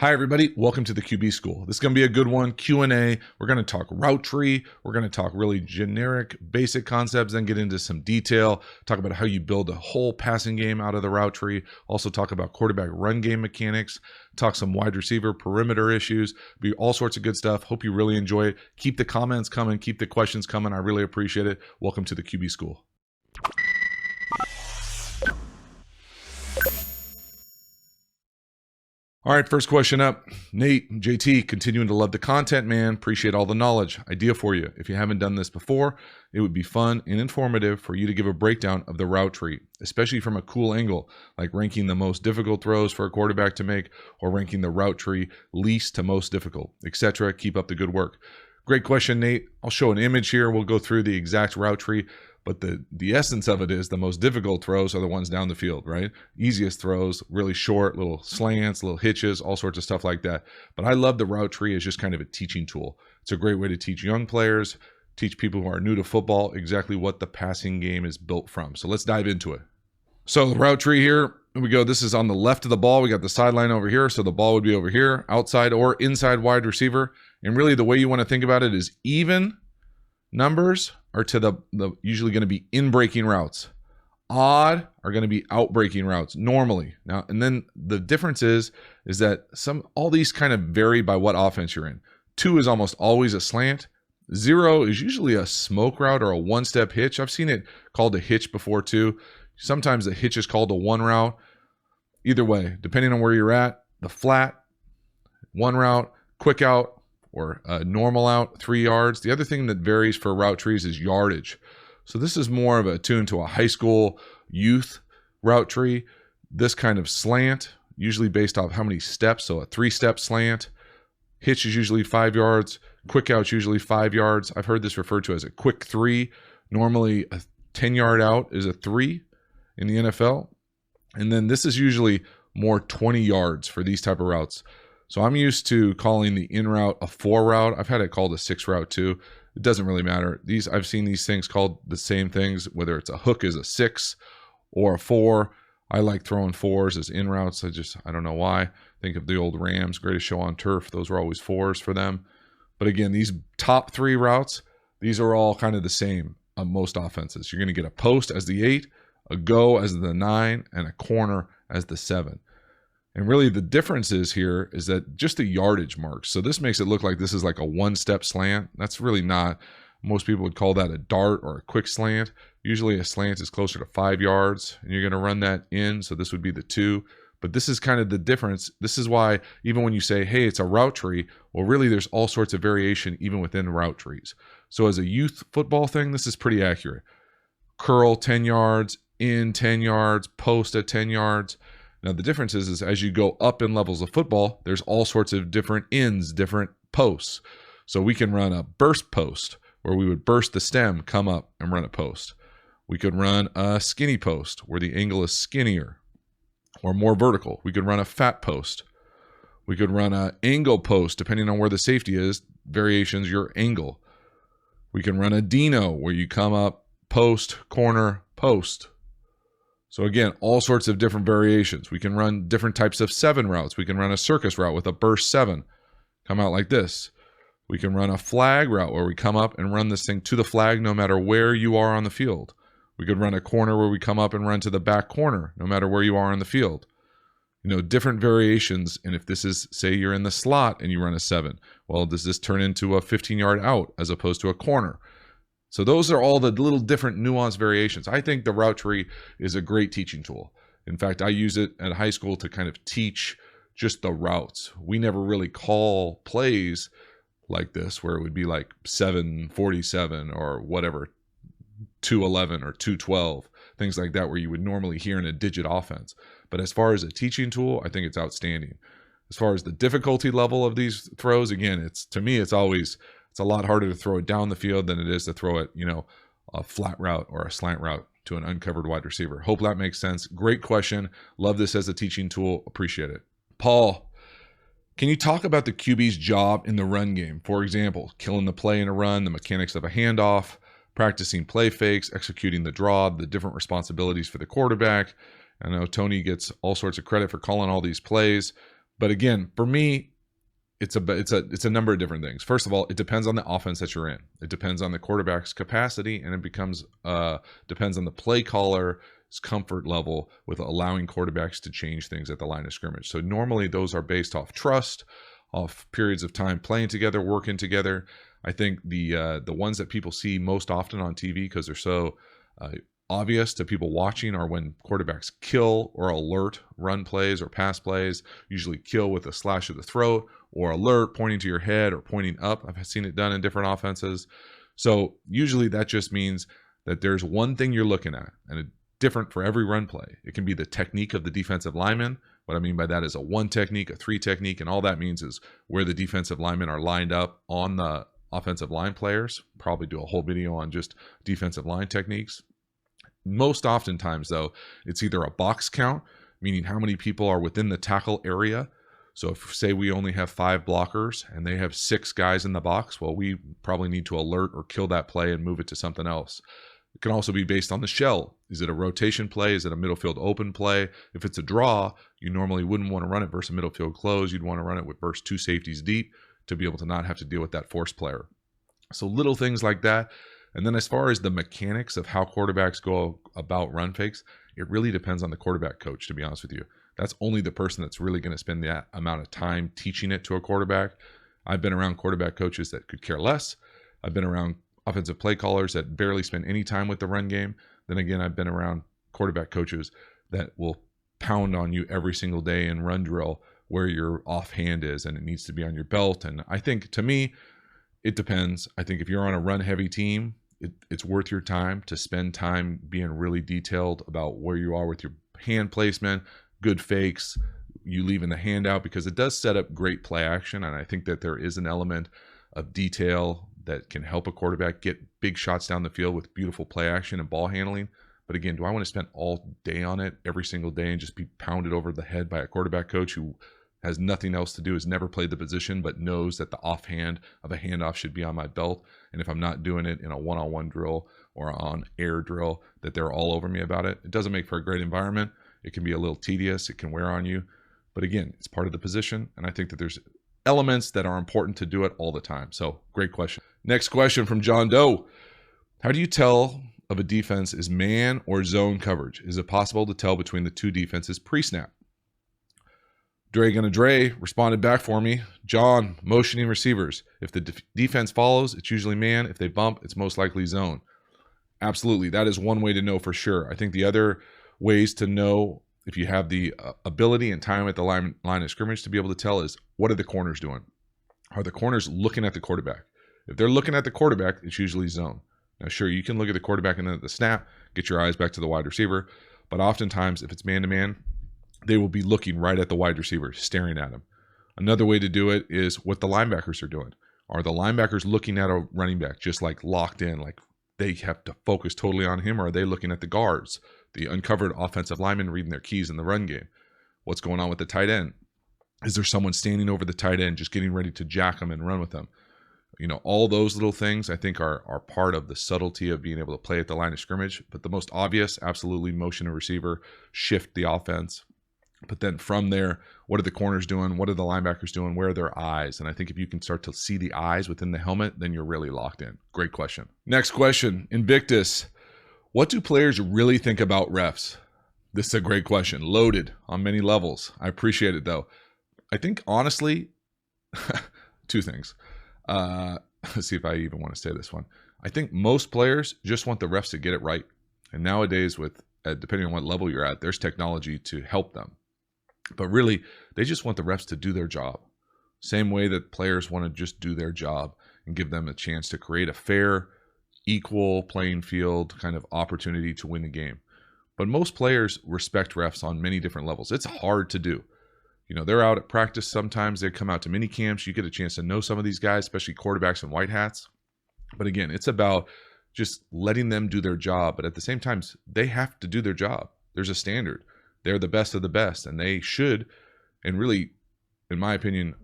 Hi, everybody. Welcome to the QB School. This is going to be a good one, Q&A. We're going to talk route tree. We're going to talk really generic, basic concepts, then get into some detail, talk about how you build a whole passing game out of the route tree, also talk about quarterback run game mechanics, talk some wide receiver perimeter issues, be all sorts of good stuff. Hope you really enjoy it. Keep the comments coming. Keep the questions coming. I really appreciate it. Welcome to the QB School. All right, first question up. Nate, JT, continuing to love the content, man. Appreciate all the knowledge. Idea for you. If you haven't done this before, it would be fun and informative for you to give a breakdown of the route tree, especially from a cool angle, like ranking the most difficult throws for a quarterback to make or ranking the route tree least to most difficult, etc. Keep up the good work. Great question, Nate. I'll show an image here. We'll go through the exact route tree. But the essence of it is the most difficult throws are the ones down the field, right? Easiest throws, really short, little slants, little hitches, all sorts of stuff like that. But I love the route tree as just kind of a teaching tool. It's a great way to teach young players, teach people who are new to football exactly what the passing game is built from. So let's dive into it. So the route tree here we go. This is on the left of the ball. We got the sideline over here. So the ball would be over here, outside or inside wide receiver. And really the way you want to think about it is even numbers are to the usually going to be in-breaking routes. Odd are going to be out-breaking routes normally. Now, and then the difference is that all these kind of vary by what offense you're in. 2 is almost always a slant. 0 is usually a smoke route or a one-step hitch. I've seen it called a hitch before too. Sometimes the hitch is called a one route. Either way, depending on where you're at, the flat, one route, quick out, or a normal out, 3 yards. The other thing that varies for route trees is yardage. So this is more of a tune to a high school youth route tree. This kind of slant, usually based off how many steps. So a 3-step slant. Hitch is usually 5 yards. Quick out's usually 5 yards. I've heard this referred to as a quick 3. Normally a 10-yard out is a 3 in the NFL. And then this is usually more 20 yards for these type of routes. So I'm used to calling the in route a 4 route. I've had it called a 6 route too. It doesn't really matter. I've seen these things called the same things, whether it's a hook is a 6 or a 4. I like throwing 4s as in routes. I don't know why. Think of the old Rams, greatest show on turf. Those were always 4s for them. But again, these top 3 routes, these are all kind of the same on most offenses. You're going to get a post as the 8, a go as the 9, and a corner as the 7. And really the difference is here is that just the yardage marks. So this makes it look like this is like a one-step slant. That's really not. Most people would call that a dart or a quick slant. Usually a slant is closer to 5 yards, and you're going to run that in. So this would be the 2. But this is kind of the difference. This is why even when you say, hey, it's a route tree, well, really there's all sorts of variation even within route trees. So as a youth football thing, this is pretty accurate. Curl 10 yards, in 10 yards, post at 10 yards. Now, the difference is as you go up in levels of football, there's all sorts of different ins, different posts. So we can run a burst post where we would burst the stem, come up, and run a post. We could run a skinny post where the angle is skinnier or more vertical. We could run a fat post. We could run an angle post, depending on where the safety is, variations, your angle. We can run a Dino where you come up, post, corner, post. So again, all sorts of different variations. We can run different types of 7 routes. We can run a circus route with a burst 7, come out like this. We can run a flag route where we come up and run this thing to the flag no matter where you are on the field. We could run a corner where we come up and run to the back corner no matter where you are on the field. Different variations. And if this is, say you're in the slot and you run a 7, well, does this turn into a 15-yard out as opposed to a corner? So those are all the little different nuanced variations. I think the route tree is a great teaching tool. In fact, I use it at high school to kind of teach just the routes. We never really call plays like this where it would be like 747 or whatever, 211 or 212, things like that where you would normally hear in a digit offense. But as far as a teaching tool, I think it's outstanding. As far as the difficulty level of these throws, again, to me, it's a lot harder to throw it down the field than it is to throw it, a flat route or a slant route to an uncovered wide receiver. Hope that makes sense. Great question. Love this as a teaching tool. Appreciate it. Paul, can you talk about the QB's job in the run game? For example, killing the play in a run, the mechanics of a handoff, practicing play fakes, executing the draw, the different responsibilities for the quarterback. I know Tony gets all sorts of credit for calling all these plays. But again, for me, it's a number of different things. First of all, it depends on the offense that you're in. It depends on the quarterback's capacity, and it depends on the play caller's comfort level with allowing quarterbacks to change things at the line of scrimmage. So normally those are based off trust, off periods of time playing together, working together. I think the ones that people see most often on TV because they're so obvious to people watching are when quarterbacks kill or alert run plays or pass plays, usually kill with a slash of the throat or alert pointing to your head or pointing up. I've seen it done in different offenses. So usually that just means that there's one thing you're looking at, and it's different for every run play. It can be the technique of the defensive lineman. What I mean by that is a 1 technique, a 3 technique, and all that means is where the defensive linemen are lined up on the offensive line players. Probably do a whole video on just defensive line techniques. Most oftentimes, though, it's either a box count, meaning how many people are within the tackle area. So if, say, we only have 5 blockers and they have 6 guys in the box, well, we probably need to alert or kill that play and move it to something else. It can also be based on the shell. Is it a rotation play? Is it a middle field open play? If it's a draw, you normally wouldn't want to run it versus a middle field close. You'd want to run it with versus 2 safeties deep to be able to not have to deal with that force player. So little things like that. And then as far as the mechanics of how quarterbacks go about run fakes, it really depends on the quarterback coach, to be honest with you. That's only the person that's really going to spend that amount of time teaching it to a quarterback. I've been around quarterback coaches that could care less. I've been around offensive play callers that barely spend any time with the run game. Then again, I've been around quarterback coaches that will pound on you every single day in run drill where your offhand is and it needs to be on your belt. And I think, to me, it depends. I think if you're on a run heavy team, it's worth your time to spend time being really detailed about where you are with your hand placement, good fakes, you leaving the hand out, because it does set up great play action. And I think that there is an element of detail that can help a quarterback get big shots down the field with beautiful play action and ball handling. But again, do I want to spend all day on it every single day and just be pounded over the head by a quarterback coach who has nothing else to do, has never played the position, but knows that the offhand of a handoff should be on my belt? And if I'm not doing it in a one-on-one drill or on air drill, that they're all over me about it. It doesn't make for a great environment. It can be a little tedious. It can wear on you. But again, it's part of the position. And I think that there's elements that are important to do it all the time. So great question. Next question from John Doe. How do you tell of a defense is man or zone coverage? Is it possible to tell between the two defenses pre-snap? Dre responded back for me. John, motioning receivers. If the defense follows, it's usually man. If they bump, it's most likely zone. Absolutely. That is one way to know for sure. I think the other ways to know if you have the ability and time at the line of scrimmage to be able to tell is, what are the corners doing? Are the corners looking at the quarterback? If they're looking at the quarterback, it's usually zone. Now, sure, you can look at the quarterback and then at the snap, get your eyes back to the wide receiver. But oftentimes, if it's man-to-man, they will be looking right at the wide receiver, staring at him. Another way to do it is what the linebackers are doing. Are the linebackers looking at a running back just like locked in, like they have to focus totally on him, or are they looking at the guards, the uncovered offensive linemen reading their keys in the run game? What's going on with the tight end? Is there someone standing over the tight end just getting ready to jack him and run with them? You know, all those little things I think are part of the subtlety of being able to play at the line of scrimmage. But the most obvious, absolutely, motion a receiver, shift the offense. But then from there, what are the corners doing? What are the linebackers doing? Where are their eyes? And I think if you can start to see the eyes within the helmet, then you're really locked in. Great question. Next question, Invictus. What do players really think about refs? This is a great question. Loaded on many levels. I appreciate it, though. I think, honestly, two things. Let's see if I even want to say this one. I think most players just want the refs to get it right. And nowadays, with depending on what level you're at, there's technology to help them. But really, they just want the refs to do their job. Same way that players want to just do their job and give them a chance to create a fair, equal playing field kind of opportunity to win the game. But most players respect refs on many different levels. It's hard to do. You know, they're out at practice. Sometimes they come out to mini camps. You get a chance to know some of these guys, especially quarterbacks and white hats. But again, it's about just letting them do their job. But at the same time, they have to do their job. There's a standard. They're the best of the best. And they should, and really, in my opinion,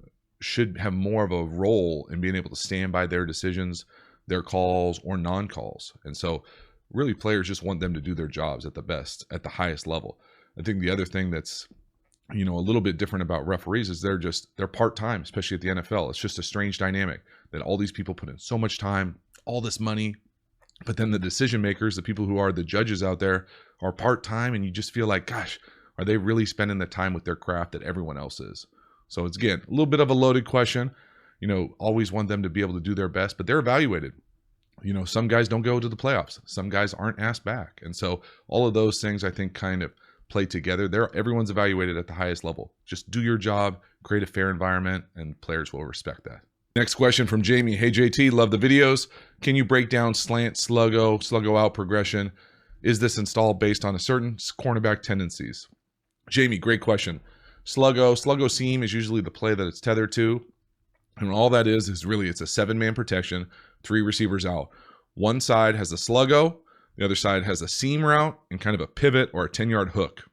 should have more of a role in being able to stand by their decisions, their calls, or non-calls. And so really players just want them to do their jobs at the best, at the highest level. I think the other thing that's a little bit different about referees is they're part-time, especially at the NFL. It's just a strange dynamic that all these people put in so much time, all this money, but then the decision makers, the people who are the judges out there, are part-time, and you just feel like, gosh, are they really spending the time with their craft that everyone else is? So it's, again, a little bit of a loaded question. Always want them to be able to do their best, but they're evaluated. Some guys don't go to the playoffs. Some guys aren't asked back. And so all of those things, I think, kind of play together. Everyone's evaluated at the highest level. Just do your job, create a fair environment, and players will respect that. Next question from Jamie. Hey, JT, love the videos. Can you break down slant, sluggo out progression? Is this installed based on a certain cornerback tendencies? Jamie, great question. Sluggo seam is usually the play that it's tethered to. And all that is really it's a 7-man protection, 3 receivers out. One side has a sluggo, the other side has a seam route and kind of a pivot or a 10-yard hook.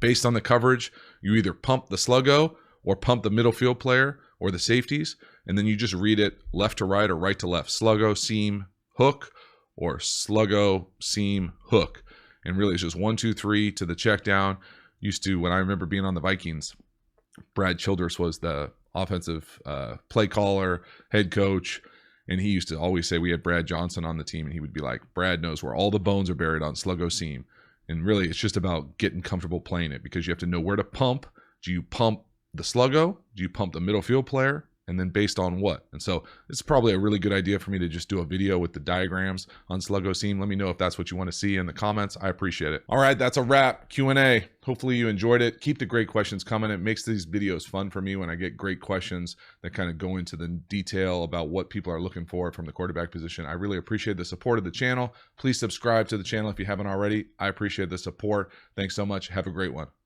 Based on the coverage, you either pump the sluggo or pump the middle field player or the safeties, and then you just read it left to right or right to left. Sluggo, seam, hook, or sluggo, seam, hook. And really it's just 1, 2, 3 to the check down. When I remember being on the Vikings, Brad Childress was the offensive play caller, head coach, and he used to always say, we had Brad Johnson on the team, and he would be like, Brad knows where all the bones are buried on sluggo seam. And really, it's just about getting comfortable playing it, because you have to know where to pump. Do you pump the sluggo? Do you pump the middle field player? And then based on what? And so it's probably a really good idea for me to just do a video with the diagrams on sluggo seam. Let me know if that's what you want to see in the comments. I appreciate it. All right, that's a wrap. Q&A. Hopefully you enjoyed it. Keep the great questions coming. It makes these videos fun for me when I get great questions that kind of go into the detail about what people are looking for from the quarterback position. I really appreciate the support of the channel. Please subscribe to the channel if you haven't already. I appreciate the support. Thanks so much. Have a great one.